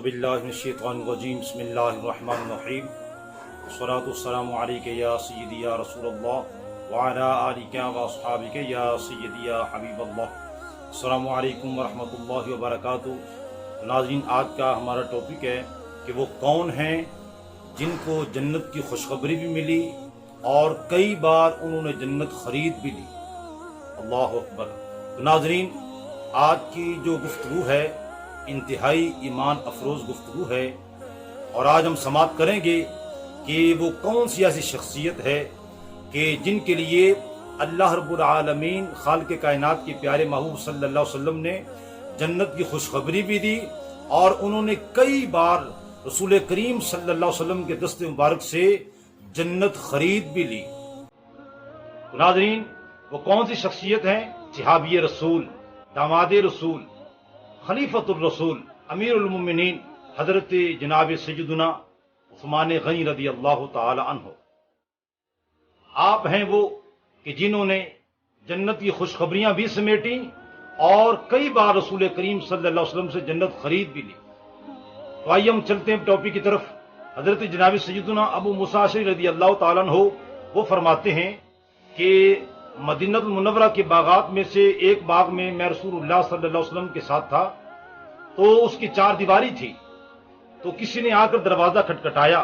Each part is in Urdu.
اعوذ باللہ من الشیطان الرجیم بسم اللہ الرحمن الرحیم والصلاۃ والسلام علیک یا سیدی یا رسول اللہ وعلی آلک واصحابک یا سیدی یا حبیب اللہ۔ السلام علیکم ورحمۃ اللہ وبرکاتہ۔ ناظرین، آج کا ہمارا ٹاپک ہے کہ وہ کون ہیں جن کو جنت کی خوشخبری بھی ملی اور کئی بار انہوں نے جنت خرید بھی لی۔ اللہ اکبر۔ ناظرین، آج کی جو گفتگو ہے انتہائی ایمان افروز گفتگو ہے، اور آج ہم سماعت کریں گے کہ وہ کون سی ایسی شخصیت ہے کہ جن کے لیے اللہ رب العالمین خالق کائنات کے پیارے محبوب صلی اللہ علیہ وسلم نے جنت کی خوشخبری بھی دی، اور انہوں نے کئی بار رسول کریم صلی اللہ علیہ وسلم کے دست مبارک سے جنت خرید بھی لی۔ ناظرین، وہ کون سی شخصیت ہیں؟ صحابی رسول، داماد رسول، خلیفۃ الرسول، امیر المومنین حضرت جناب سیدنا عثمان غنی رضی اللہ تعالی عنہ۔ آپ ہیں وہ کہ جنہوں نے جنت کی خوشخبریاں بھی سمیٹیں اور کئی بار رسول کریم صلی اللہ علیہ وسلم سے جنت خرید بھی لی۔ تو آئیے ہم چلتے ہیں ٹاپک کی طرف۔ حضرت جناب سیدنا ابو موسیٰ اشعری رضی اللہ تعالیٰ عنہ وہ فرماتے ہیں کہ مدینہ المنورہ کے باغات میں سے ایک باغ میں میں رسول اللہ صلی اللہ علیہ وسلم کے ساتھ تھا، تو اس کی چار دیواری تھی، تو کسی نے آ کر دروازہ کھٹکھٹایا،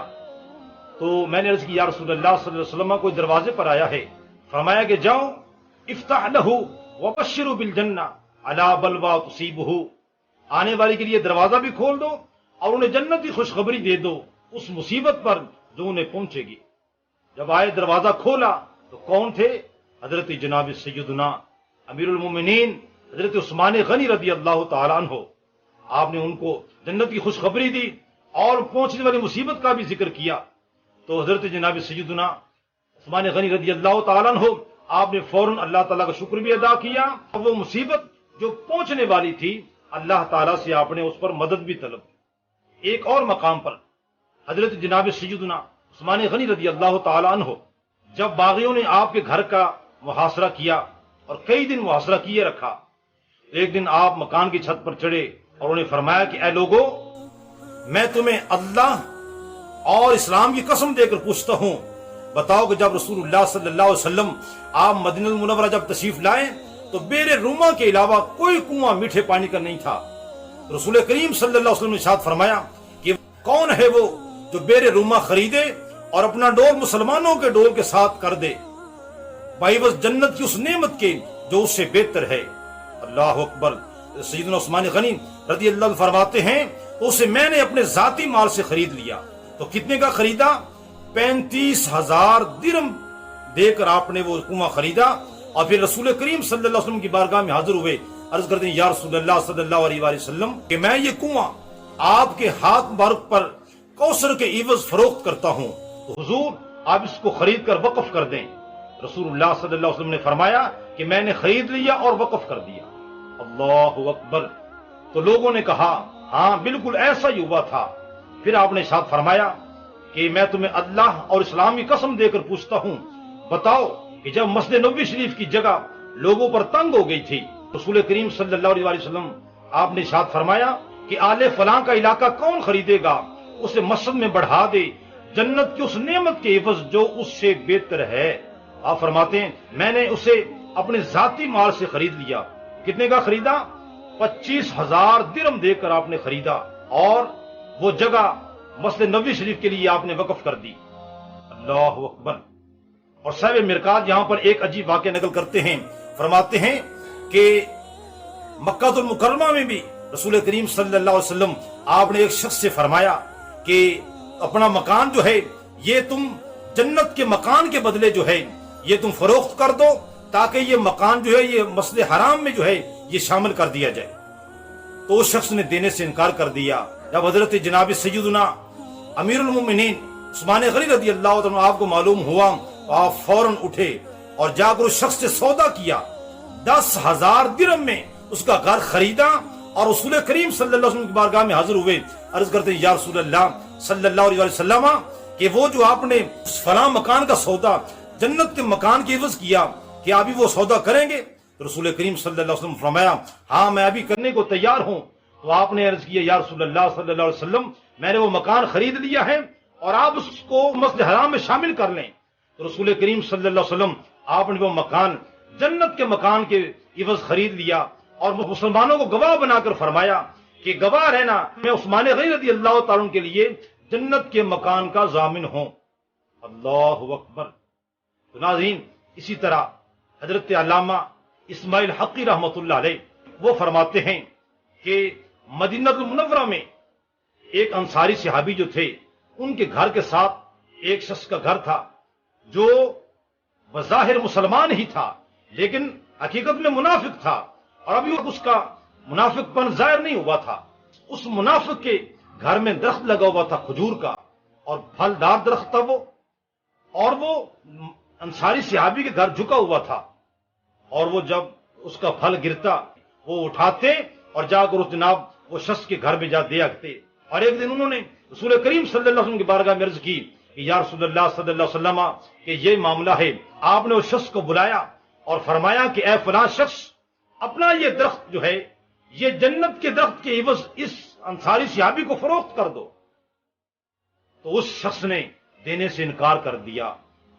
تو میں نے عرض کی یا رسول اللہ صلی اللہ علیہ وسلم کوئی دروازے پر آیا ہے؟ فرمایا کہ جاؤ افتح لہ وبشروا بالجنہ علی بلوی تصیبہ، آنے والے کے لیے دروازہ بھی کھول دو اور انہیں جنت کی خوشخبری دے دو اس مصیبت پر جو انہیں پہنچے گی۔ جب آئے دروازہ کھولا تو کون تھے؟ حضرت جناب سیدنا امیر المومنین حضرت عثمان غنی رضی اللہ تعالی عنہ۔ آپ نے ان کو جنت کی خوشخبری دی اور پہنچنے والی مصیبت کا بھی ذکر کیا، تو حضرت جناب سیدنا عثمان غنی رضی اللہ تعالی عنہ آپ نے فوراً اللہ تعالیٰ کا شکر بھی ادا کیا، اور وہ مصیبت جو پہنچنے والی تھی اللہ تعالیٰ سے آپ نے اس پر مدد بھی طلب کی۔ ایک اور مقام پر حضرت جناب سیدنا عثمان غنی رضی اللہ تعالی عنہ جب باغیوں نے آپ کے گھر کا محاصرہ کیا اور کئی دن محاصرہ کیے رکھا، ایک دن آپ مکان کی چھت پر چڑھے اور انہیں فرمایا کہ اے لوگو، میں تمہیں اللہ اور اسلام کی قسم دے کر پوچھتا ہوں، بتاؤ کہ جب رسول اللہ صلی اللہ علیہ وسلم آپ مدینہ المنورہ جب تشریف لائے تو بیر روما کے علاوہ کوئی کنواں میٹھے پانی کا نہیں تھا۔ رسول کریم صلی اللہ علیہ وسلم نے ارشاد فرمایا کہ کون ہے وہ جو بیر روما خریدے اور اپنا ڈول مسلمانوں کے ڈول کے ساتھ کر دے بعوض جنت کی اس نعمت کے جو اس سے بہتر ہے۔ اللہ اکبر۔ سیدنا عثمان غنی رضی اللہ عنہ فرماتے ہیں تو اسے میں نے اپنے ذاتی مال سے خرید لیا۔ تو کتنے کا خریدا؟ 35,000 درہم دے کر آپ نے وہ کنواں خریدا، اور پھر رسول کریم صلی اللہ علیہ وسلم کی بارگاہ میں حاضر ہوئے، عرض کرتے ہیں یا رسول اللہ صلی اللہ علیہ وآلہ وسلم کہ میں یہ کنواں آپ کے ہاتھ مبارک پر کوثر کے عوض فروخت کرتا ہوں، تو حضور آپ اس کو خرید کر وقف کر دیں۔ رسول اللہ صلی اللہ علیہ وسلم نے فرمایا کہ میں نے خرید لیا اور وقف کر دیا۔ اللہ اکبر۔ تو لوگوں نے کہا ہاں بالکل ایسا ہی ہوا تھا۔ پھر آپ نے ارشاد فرمایا کہ میں تمہیں اللہ اور اسلام کی قسم دے کر پوچھتا ہوں، بتاؤ کہ جب مسجد نبوی شریف کی جگہ لوگوں پر تنگ ہو گئی تھی، رسول کریم صلی اللہ علیہ وسلم آپ نے ارشاد فرمایا کہ آل فلاں کا علاقہ کون خریدے گا، اسے مسجد میں بڑھا دے جنت کی اس نعمت کے عوض جو اس سے بہتر ہے۔ آپ فرماتے ہیں میں نے اسے اپنے ذاتی مال سے خرید لیا۔ کتنے کا خریدا؟ 25,000 درہم دے کر آپ نے خریدا، اور وہ جگہ مسجد نبوی شریف کے لیے آپ نے وقف کر دی۔ اللہ اکبر۔ اور صاحب مرکات یہاں پر ایک عجیب واقعہ نقل کرتے ہیں، فرماتے ہیں کہ مکہ المکرمہ میں بھی رسول کریم صلی اللہ علیہ وسلم آپ نے ایک شخص سے فرمایا کہ اپنا مکان جو ہے یہ تم جنت کے مکان کے بدلے جو ہے یہ تم فروخت کر دو، تاکہ یہ مکان جو ہے یہ مسجد حرام میں جو ہے یہ شامل کر دیا جائے۔ تو اس شخص نے دینے سے انکار کر دیا۔ جب حضرت جناب سیدنا امیر المومنین عثمان غنی رضی اللہ عنہ آپ کو معلوم ہوا، آپ فوراً اٹھے اور جا کر اس شخص سے سودا کیا، 10,000 درہم میں اس کا گھر خریدا، اور رسول کریم صلی اللہ علیہ وسلم کی بارگاہ میں حاضر ہوئے، عرض کرتے ہیں یا رسول اللہ صلی اللہ علیہ وسلم کہ وہ جو آپ نے فلاں مکان کا سودا جنت کے مکان کی عوض کیا، کہ ابھی وہ سودا کریں گے؟ رسول کریم صلی اللہ علیہ وسلم فرمایا ہاں میں ابھی کرنے کو تیار ہوں۔ تو آپ نے عرض کیا یا رسول اللہ صلی اللہ علیہ وسلم میں نے وہ مکان خرید لیا ہے اور آپ اس کو مسجد حرام میں شامل کر لیں. تو رسول کریم صلی اللہ علیہ وسلم آپ نے وہ مکان جنت کے مکان کے عوض خرید لیا اور مسلمانوں کو گواہ بنا کر فرمایا کہ گواہ رہنا میں عثمان غنی رضی اللہ تعالیٰ عنہ کے لیے جنت کے مکان کا ضامن ہوں. اللہ اکبر. تو ناظرین اسی طرح حضرت علامہ اسماعیل حقی رحمۃ اللہ علیہ وہ فرماتے ہیں کہ مدینہ المنورہ میں ایک انصاری صحابی جو تھے ان کے گھر کے ساتھ ایک شخص کا گھر تھا جو بظاہر مسلمان ہی تھا لیکن حقیقت میں منافق تھا اور ابھی اس کا منافق پن ظاہر نہیں ہوا تھا. اس منافق کے گھر میں درخت لگا ہوا تھا کھجور کا اور پھلدار درخت تھا وہ، اور وہ انصاری صحابی کے گھر جھکا ہوا تھا اور وہ جب اس کا پھل گرتا وہ اٹھاتے اور جا کر اس جناب وہ شخص کے گھر میں جا دیا کرتے. اور ایک دن انہوں نے رسول کریم صلی اللہ علیہ وسلم کی بارگاہ میں عرض کی کہ یا رسول اللہ صلی اللہ علیہ وسلم کہ یہ معاملہ ہے. آپ نے اس شخص کو بلایا اور فرمایا کہ اے فلاں شخص اپنا یہ درخت جو ہے یہ جنت کے درخت کے عوض اس انصاری صحابی کو فروخت کر دو. تو اس شخص نے دینے سے انکار کر دیا.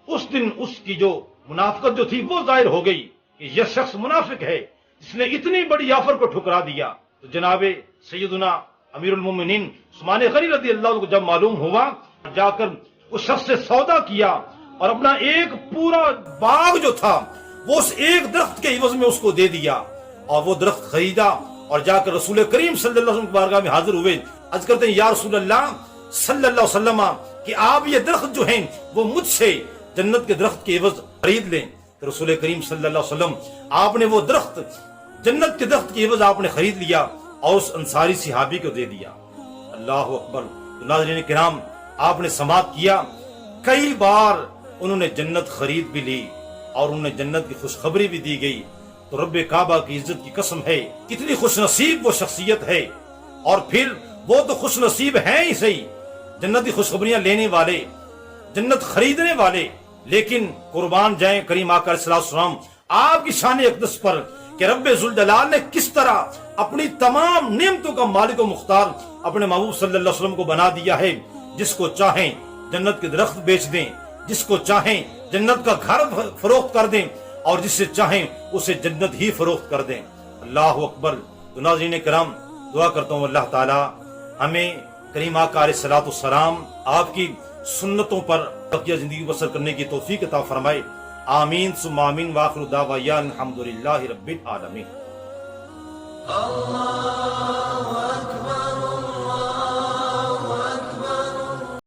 اس دن اس کی جو منافقت جو تھی وہ ظاہر ہو گئی کہ یہ شخص منافق ہے، اس نے اتنی بڑی آفر کو ٹھکرا دیا. تو جناب سیدنا امیر المومنین عثمان غنی رضی اللہ عنہ کو جب معلوم ہوا جا کر اس شخص سے سودا کیا اور اپنا ایک پورا باغ جو تھا وہ اس ایک درخت کے عوض میں اس کو دے دیا اور وہ درخت خریدا اور جا کر رسول کریم صلی اللہ علیہ وسلم کی بارگاہ میں حاضر ہوئے. عرض کرتے ہیں یا رسول اللہ صلی اللہ علیہ وسلم کہ آپ یہ درخت جو ہیں وہ مجھ سے جنت کے درخت کے عوض خرید لیں. تو رسول کریم صلی اللہ علیہ وسلم آپ نے وہ درخت جنت کے درخت کے عوض آپ نے خرید لیا اور اس انصاری صحابی کو دے دیا. اللہ اکبر. تو ناظرین کرام آپ نے سماعت کیا کئی بار انہوں نے جنت خرید بھی لی اور انہیں جنت کی خوشخبری بھی دی گئی. تو رب کعبہ کی عزت کی قسم ہے کتنی خوش نصیب وہ شخصیت ہے. اور پھر وہ تو خوش نصیب ہیں ہی صحیح، جنت کی خوشخبریاں لینے والے، جنت خریدنے والے، لیکن قربان جائیں کریم آقا علیہ السلام آپ کی شان اقدس پر کہ رب ذوالجلال نے کس طرح اپنی تمام نعمتوں کا مالک و مختار اپنے محبوب صلی اللہ علیہ وسلم کو بنا دیا ہے. جس کو چاہیں جنت کے درخت بیچ دیں، جس کو چاہیں جنت کا گھر فروخت کر دیں اور جس سے چاہیں اسے جنت ہی فروخت کر دیں. اللہ اکبر. تو ناظرین کرام دعا کرتا ہوں اللہ تعالی ہمیں کریم آقا علیہ الصلوۃ والسلام آپ کی سنتوں پر بقیہ زندگی بسر کرنے کی توفیق عطا فرمائے. آمین ثم آمین. وآخر دعوانا الحمدللہ رب العالمین.